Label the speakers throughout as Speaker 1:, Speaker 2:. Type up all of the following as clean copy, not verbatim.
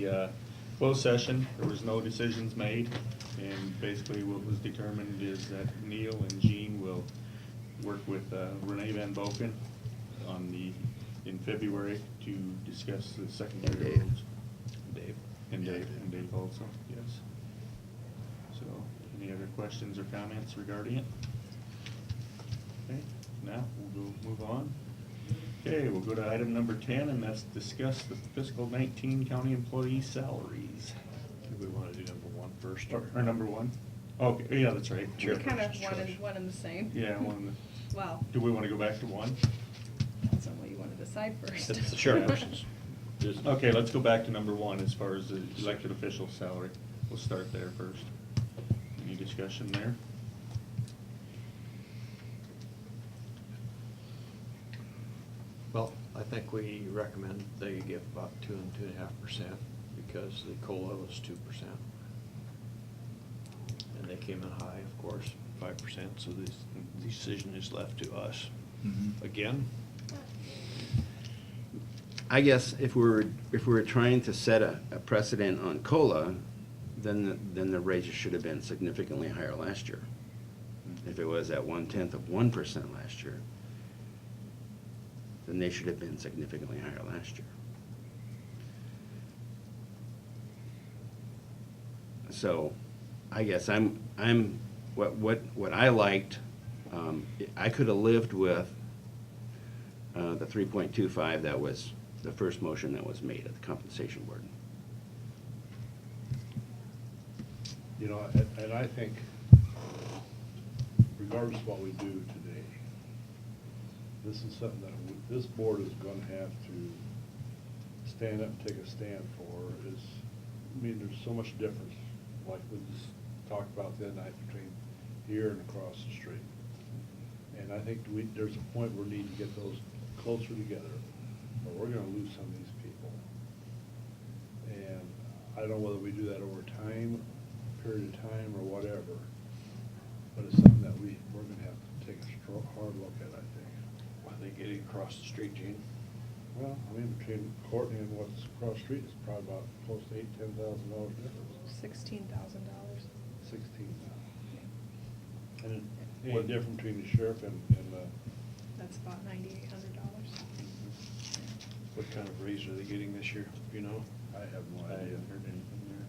Speaker 1: the closed session, there was no decisions made, and basically what was determined is that Neil and Jean will work with Renee Van Boken in February to discuss the secondary
Speaker 2: Dave.
Speaker 1: roads.
Speaker 3: Dave.
Speaker 1: And Dave also, yes. So, any other questions or comments regarding it? Okay, now we'll go move on. Okay, we'll go to item number 10, and that's discuss the fiscal 19 county employee salaries.
Speaker 3: Do we want to do number one first?
Speaker 1: Or number one? Okay, yeah, that's right.
Speaker 4: They're kind of one and the same.
Speaker 1: Yeah,
Speaker 4: Well,
Speaker 1: do we want to go back to one?
Speaker 4: depends on what you want to decide first.
Speaker 3: That's the chairperson's.
Speaker 1: Okay, let's go back to number one as far as the elected official salary. We'll start there first. Any discussion there?
Speaker 3: Well, I think we recommend they give about 2 and 2.5% because the COLA was 2%. And they came in high, of course, 5%, so this decision is left to us. Again,
Speaker 2: I guess if we were trying to set a precedent on COLA, then the raises should have been significantly higher last year. If it was at 0.1% last year, then they should have been significantly higher last year. So, I guess what I liked, I could have lived with the 3.25 that was the first motion that was made at the compensation board.
Speaker 5: You know, and I think regardless of what we do today, this is something that this board is gonna have to stand up and take a stand for. I mean, there's so much difference, like we just talked about the other night, between here and across the street. And I think there's a point where we need to get those closer together, or we're gonna lose some of these people. And I don't know whether we do that over time, period of time, or whatever, but it's something that we're gonna have to take a hard look at, I think.
Speaker 3: are they getting across the street, Gene?
Speaker 5: Well, I mean, between Courtney and what's across the street, it's probably about close to $8,000-10,000 difference.
Speaker 4: $16,000.
Speaker 5: 16 now. And any difference between the sheriff and the,
Speaker 4: That's about $9,800.
Speaker 3: What kind of raise are they getting this year, you know?
Speaker 5: I have no
Speaker 1: I
Speaker 5: idea.
Speaker 1: haven't heard anything there.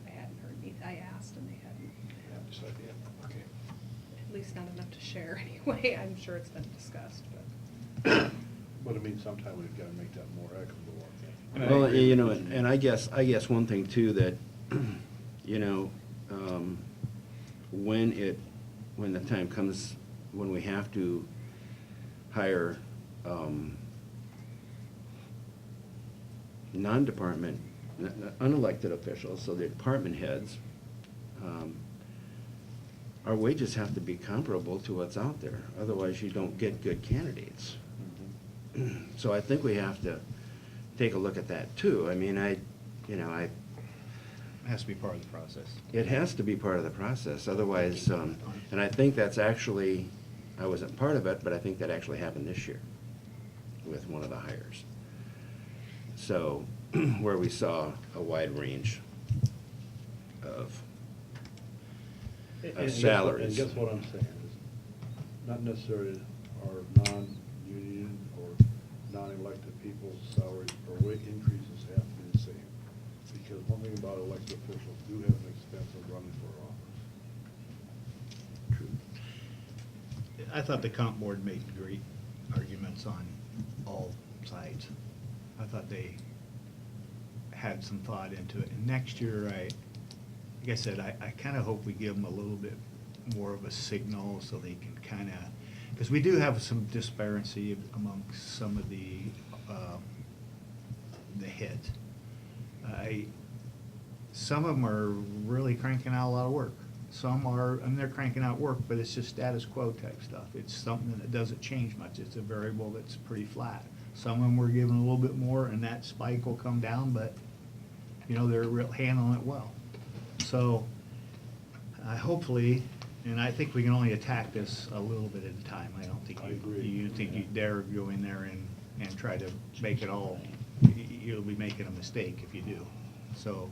Speaker 4: I hadn't heard any, I asked and they hadn't,
Speaker 3: I haven't decided yet. Okay.
Speaker 4: at least not enough to share anyway. I'm sure it's been discussed, but.
Speaker 5: But I mean, sometime we've gotta make that more equitable, I think.
Speaker 1: And I
Speaker 2: Well,
Speaker 1: agree
Speaker 2: you
Speaker 1: with
Speaker 2: know,
Speaker 1: you.
Speaker 2: and I guess one thing too that, you know, when the time comes, when we have to hire, non-department, unelected officials, so the department heads, our wages have to be comparable to what's out there, otherwise you don't get good candidates. So I think we have to take a look at that too. I mean,
Speaker 6: It has to be part of the process.
Speaker 2: it has to be part of the process, otherwise, and I think that's actually, I wasn't part of it, but I think that actually happened this year with one of the hires. So, where we saw a wide range of
Speaker 5: And
Speaker 2: salaries.
Speaker 5: guess what I'm saying is, not necessarily our non-union or non-elected people's salaries or wage increases have to be the same. Because one thing about elected officials, do have an expense of running for office.
Speaker 2: True.
Speaker 6: I thought the comp board made great arguments on all sides. I thought they had some thought into it. And next year, like I said, I kind of hope we give them a little bit more of a signal so they can kind of, because we do have some disparity among some of the heads. Some of them are really cranking out a lot of work. Some are, I mean, they're cranking out work, but it's just status quo type stuff. It's something that doesn't change much. It's a variable that's pretty flat. Some of them we're giving a little bit more, and that spike will come down, but, you know, they're handling it well. So, hopefully, and I think we can only attack this a little bit at a time. I don't think
Speaker 5: I agree.
Speaker 6: you think you dare go in there and try to make it all, you'll be making a mistake if you do. So,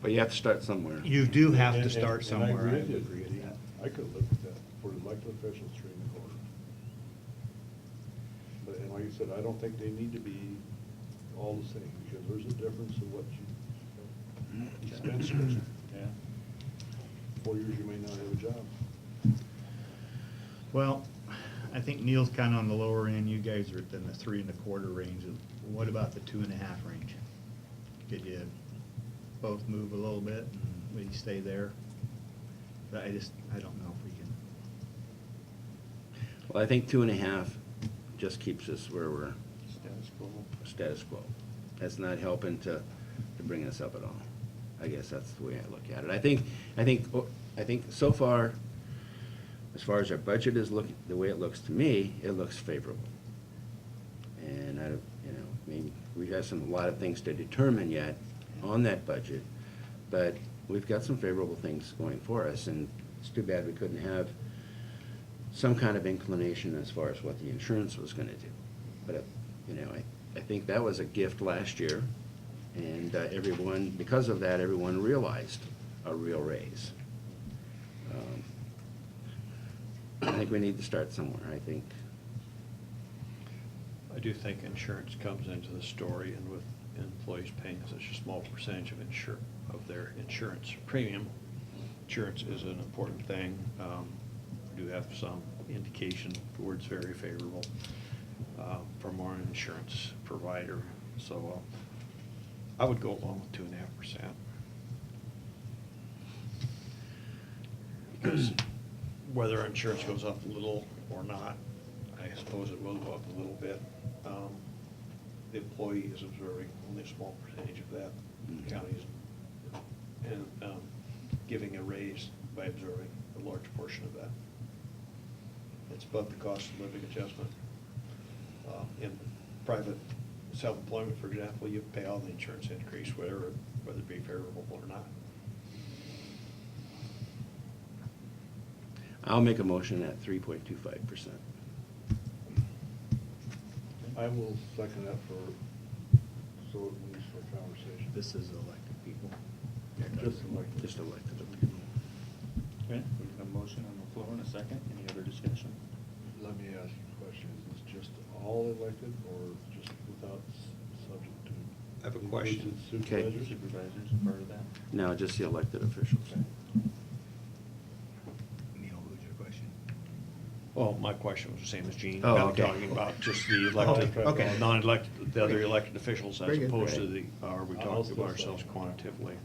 Speaker 2: But you have to start somewhere.
Speaker 6: you do have to
Speaker 5: And-
Speaker 6: start
Speaker 5: and
Speaker 6: somewhere.
Speaker 5: I
Speaker 6: I
Speaker 5: agree
Speaker 6: would
Speaker 5: with you.
Speaker 6: agree with that.
Speaker 5: I could live with that for elected officials, 3.25. But, and like you said, I don't think they need to be all the same, because there's a difference in what you spend.
Speaker 1: Yeah.
Speaker 5: 4 years, you may not have a job.
Speaker 6: Well, I think Neil's kinda on the lower end, you guys are in the 3.25 range. What about the 2.5 range? Could you both move a little bit and we stay there? I don't know if we can.
Speaker 2: Well, I think 2.5 just keeps us where we're
Speaker 1: Status quo.
Speaker 2: status quo. That's not helping to bring us up at all. I guess that's the way I look at it. I think so far, as far as our budget is looking, the way it looks to me, it looks favorable. And maybe we have a lot of things to determine yet on that budget, but we've got some favorable things going for us, and it's too bad we couldn't have some kind of inclination as far as what the insurance was gonna do. But, I think that was a gift last year, and everyone, because of that, everyone realized a real raise. I think we need to start somewhere, I think.
Speaker 3: I do think insurance comes into the story, and with employees paying such a small percentage of their insurance premium, insurance is an important thing. We do have some indication towards very favorable from our insurance provider, so I would go along with 2.5%. Because whether insurance goes up a little or not, I suppose it will go up a little bit. The employee is absorbing only a small percentage of that.
Speaker 2: Mhm.
Speaker 3: Counties and giving a raise by absorbing a large portion of that. It's above the cost of living adjustment. In private self-employment, for example, you pay all the insurance increase, whether it be favorable or not.
Speaker 2: I'll make a motion at 3.25%.
Speaker 5: I will second that so it moves for conversation.
Speaker 6: This is elected people.
Speaker 5: Just elected.
Speaker 2: Just elected people.
Speaker 1: Okay, we have a motion on the floor and a second. Any other discussion?
Speaker 5: Let me ask you a question. Is this just all elected or just without subject to?
Speaker 3: I have a question.
Speaker 5: Includes
Speaker 2: Okay.
Speaker 5: supervisors?
Speaker 1: Supervisors, part of that?
Speaker 2: No, just the elected officials.
Speaker 1: Okay.
Speaker 6: Neil, who's your question?
Speaker 3: Well, my question was the same as Gene.
Speaker 2: Oh,
Speaker 3: I'm
Speaker 2: okay.
Speaker 3: talking about just the elected,
Speaker 6: Okay.
Speaker 3: non-elected, the other elected officials as
Speaker 6: Very good.
Speaker 3: opposed to the, are we
Speaker 5: I'll
Speaker 3: talking
Speaker 5: still
Speaker 3: about ourselves
Speaker 5: say.
Speaker 3: quantitatively?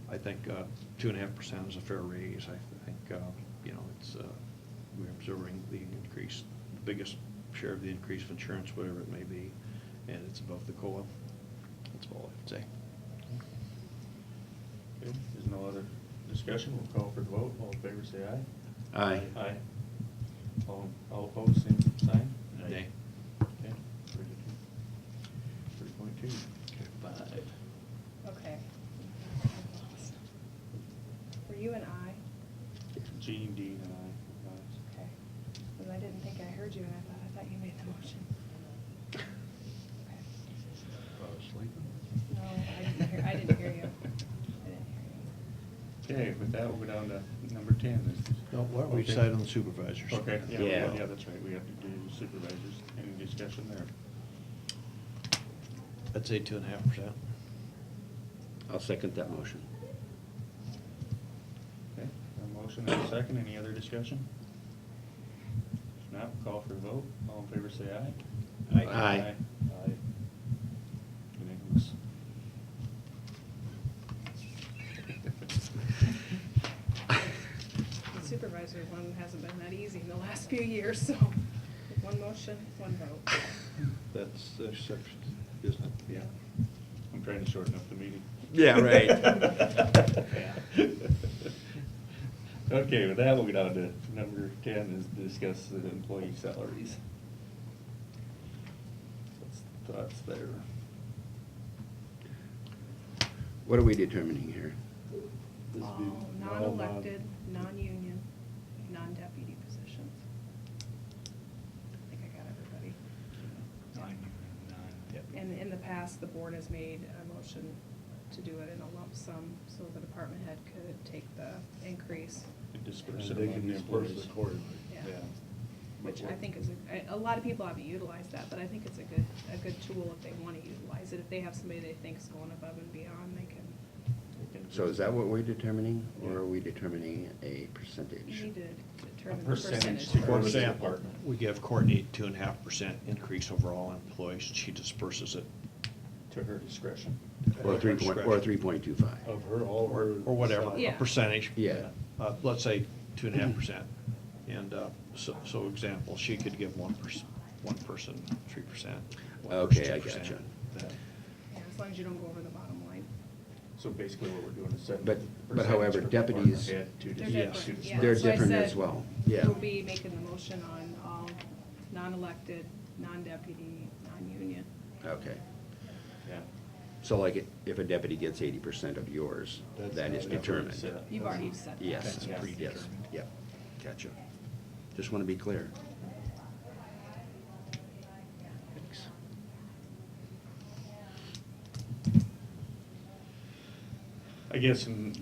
Speaker 3: I think 2.5% is a fair raise. I think, it's, we're absorbing the increase, the biggest share of the increase of insurance, whatever it may be, and it's above the COLA. That's all I would say.
Speaker 1: Okay, there's no other discussion. We'll call for the vote. All in favor, say aye.
Speaker 2: Aye.
Speaker 1: Aye. All opposed, same sign?
Speaker 3: Nay.
Speaker 1: Okay, 3.2. 5.
Speaker 4: Okay. Were you an I?
Speaker 1: Gene, Dean, and I.
Speaker 4: Okay. Because I didn't think I heard you, and I thought you made the motion. Okay.
Speaker 5: Sleeping?
Speaker 4: No, I didn't hear you.
Speaker 1: Okay, with that, we'll go down to number 10.
Speaker 3: No, why don't we
Speaker 1: Okay.
Speaker 3: decide on the supervisors?
Speaker 1: Okay,
Speaker 2: Yeah.
Speaker 1: yeah, that's right. We have to do supervisors. Any discussion there?
Speaker 3: I'd say 2.5%.
Speaker 2: I'll second that motion.
Speaker 1: Okay, a motion and a second. Any other discussion? If not, we'll call for a vote. All in favor, say aye.
Speaker 2: Aye. Aye.
Speaker 1: Aye. Unanimous.
Speaker 4: The supervisor one hasn't been that easy in the last few years, so one motion, one vote.
Speaker 3: That's the exception, isn't it?
Speaker 1: Yeah. I'm trying to shorten up the meeting.
Speaker 2: Yeah, right.
Speaker 1: Okay, with that, we'll get down to number 10 is discuss the employee salaries. Thoughts there.
Speaker 2: What are we determining here?
Speaker 5: This be
Speaker 4: All non-elected, non-union, non-deputy positions. I think I got everybody. And in the past, the board has made a motion to do it in a lump sum, so the department head could take the increase.
Speaker 1: And
Speaker 5: And
Speaker 1: disperse it
Speaker 5: they
Speaker 1: among
Speaker 5: can
Speaker 1: the
Speaker 5: disperse
Speaker 1: employees.
Speaker 5: it accordingly.
Speaker 4: Yeah.
Speaker 1: But
Speaker 4: Which I think is, a lot of people haven't utilized that, but I think it's a good tool if they wanna utilize it. If they have somebody they think's going above and beyond, they can.
Speaker 2: So is that what we're determining, or are we determining a percentage?
Speaker 4: You need to determine the
Speaker 1: percentage
Speaker 4: percentage.
Speaker 1: to
Speaker 3: For
Speaker 1: go to the
Speaker 3: example,
Speaker 1: department.
Speaker 3: we give Courtney 2.5% increase over all employees, and she disperses it.
Speaker 1: To her discretion.
Speaker 2: Or
Speaker 3: At
Speaker 2: three
Speaker 3: her
Speaker 2: point, or
Speaker 3: discretion.
Speaker 2: 3.25?
Speaker 5: Of her, all
Speaker 3: Or
Speaker 5: her.
Speaker 3: or whatever, a
Speaker 4: Yeah.
Speaker 3: percentage.
Speaker 2: Yeah.
Speaker 3: Let's say 2.5%. And so example, she could give one person 3%. one
Speaker 2: Okay,
Speaker 3: person
Speaker 2: I
Speaker 3: 2%.
Speaker 2: gotcha.
Speaker 4: Yeah, as long as you don't go over the bottom line.
Speaker 1: So basically what we're doing is setting.
Speaker 2: But-
Speaker 1: the
Speaker 2: but however,
Speaker 1: percentage for department
Speaker 2: deputies-
Speaker 1: head to
Speaker 4: They're
Speaker 1: dis-
Speaker 3: Yes.
Speaker 1: to
Speaker 4: different, yeah.
Speaker 1: disperse.
Speaker 2: They're
Speaker 4: So I
Speaker 2: different
Speaker 4: said
Speaker 2: as well, yeah.
Speaker 4: We'll be making the motion on all non-elected, non-deputy, non-union.
Speaker 2: Okay.
Speaker 1: Yeah.
Speaker 2: So like if a deputy gets 80% of yours,
Speaker 5: That's
Speaker 2: that
Speaker 5: not-
Speaker 2: is
Speaker 5: that's
Speaker 2: determined?
Speaker 1: set.
Speaker 4: You've already said that.
Speaker 2: Yes,
Speaker 3: That's
Speaker 1: Yes.
Speaker 3: predetermined.
Speaker 2: Yep, gotcha. Just want to be clear. Thanks.
Speaker 1: I guess in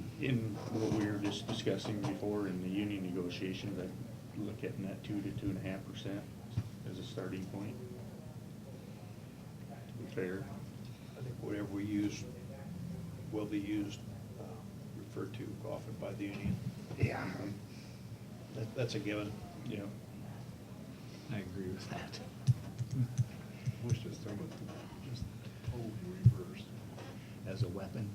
Speaker 1: what we were just discussing before in the union negotiations, I'd look at that 2 to 2.5% as a starting point. To be fair.
Speaker 3: I think whatever we use will be used, referred to often by the union.
Speaker 2: Yeah.
Speaker 3: That's a given.
Speaker 1: Yeah.
Speaker 6: I agree with that.
Speaker 5: Wish this thing was just totally reversed.
Speaker 6: As a weapon.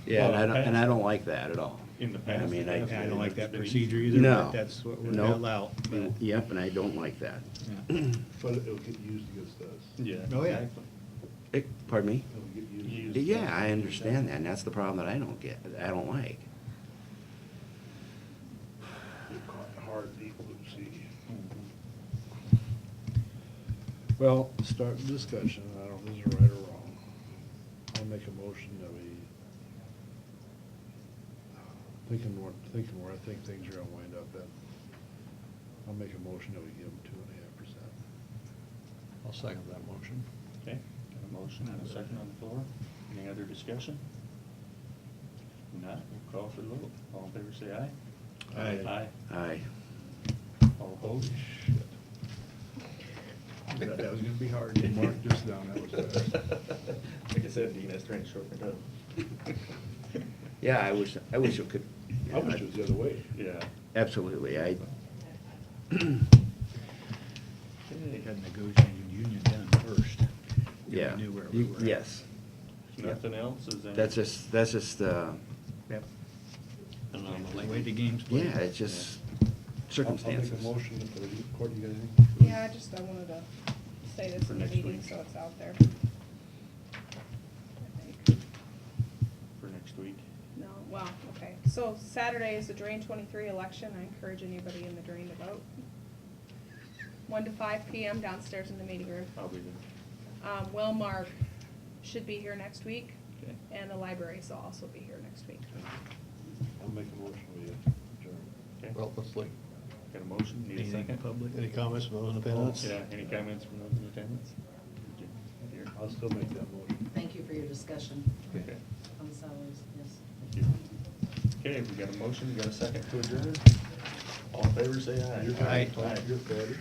Speaker 2: Yeah,
Speaker 1: Well,
Speaker 2: and I don't like that at all.
Speaker 1: In the
Speaker 2: I
Speaker 1: past,
Speaker 2: mean,
Speaker 1: it has
Speaker 6: I
Speaker 1: been.
Speaker 6: don't like that
Speaker 1: It's been
Speaker 6: procedure
Speaker 1: easy.
Speaker 6: either,
Speaker 2: No.
Speaker 6: but that's what we're
Speaker 2: No.
Speaker 6: held out. but-
Speaker 2: Yep, and I don't like that.
Speaker 6: Yeah.
Speaker 5: But it'll get used against us.
Speaker 1: Yeah.
Speaker 6: Oh, yeah.
Speaker 1: exactly.
Speaker 2: Pardon me?
Speaker 5: It'll get used.
Speaker 1: Used.
Speaker 5: against
Speaker 2: Yeah,
Speaker 5: us.
Speaker 2: I understand that, and that's the problem that I don't like.
Speaker 5: Get caught hard, deep blue sea.
Speaker 1: Mhm.
Speaker 5: Well, start the discussion. I don't know if this is right or wrong. I'll make a motion that we, thinking where I think things are gonna wind up at. I'll make a motion that we give them 2.5%.
Speaker 3: I'll second that motion.
Speaker 1: Okay, got a motion and a second on the floor. Any other discussion? Not, we'll call for the vote. All in favor, say aye.
Speaker 3: Aye.
Speaker 1: Aye.
Speaker 2: Aye.
Speaker 1: All opposed?
Speaker 6: I thought that was gonna be hard.
Speaker 5: Mark this down, that was fast.
Speaker 1: Like I said, Dean, I was trying to shorten it up.
Speaker 2: Yeah, I wish it could.
Speaker 5: I wish it was the other way.
Speaker 1: Yeah.
Speaker 2: Absolutely,
Speaker 6: They had negotiating union done first. We
Speaker 2: yeah.
Speaker 6: knew where we were at.
Speaker 2: Yes.
Speaker 1: Nothing else, is there?
Speaker 2: That's just,
Speaker 6: Yep.
Speaker 3: And on the
Speaker 6: The
Speaker 3: link.
Speaker 6: way the game's played.
Speaker 2: yeah, it's just
Speaker 5: I'll
Speaker 2: circumstances.
Speaker 5: make a motion, Courtney, you got anything?
Speaker 4: Yeah, I wanted to say this
Speaker 1: For
Speaker 4: in the
Speaker 1: next
Speaker 4: meeting,
Speaker 1: week.
Speaker 4: so it's out there. I think.
Speaker 1: For next week.
Speaker 4: No, well, okay, so Saturday is the Drain 23 election, I encourage anybody in the Drain to vote. 1 to 5 PM downstairs in the meeting room.
Speaker 1: I'll be there.
Speaker 4: Will Mark should be here next week,
Speaker 1: Okay.
Speaker 4: and the library will also be here next week.
Speaker 5: I'll make a motion, we adjourn.
Speaker 1: Okay.
Speaker 3: Well, let's look.
Speaker 1: Got a motion, need a
Speaker 6: Anything
Speaker 1: second?
Speaker 6: public?
Speaker 3: Any comments from those in attendance?
Speaker 1: Yeah, any comments from those in attendance? Here.
Speaker 5: I'll still make that motion.
Speaker 7: Thank you for your discussion
Speaker 1: Okay.
Speaker 7: on the salaries, yes.
Speaker 1: Thank you. Okay, we got a motion, we got a second to adjourn. All in favor, say aye.
Speaker 5: You're
Speaker 6: Aye.
Speaker 5: good. You're good.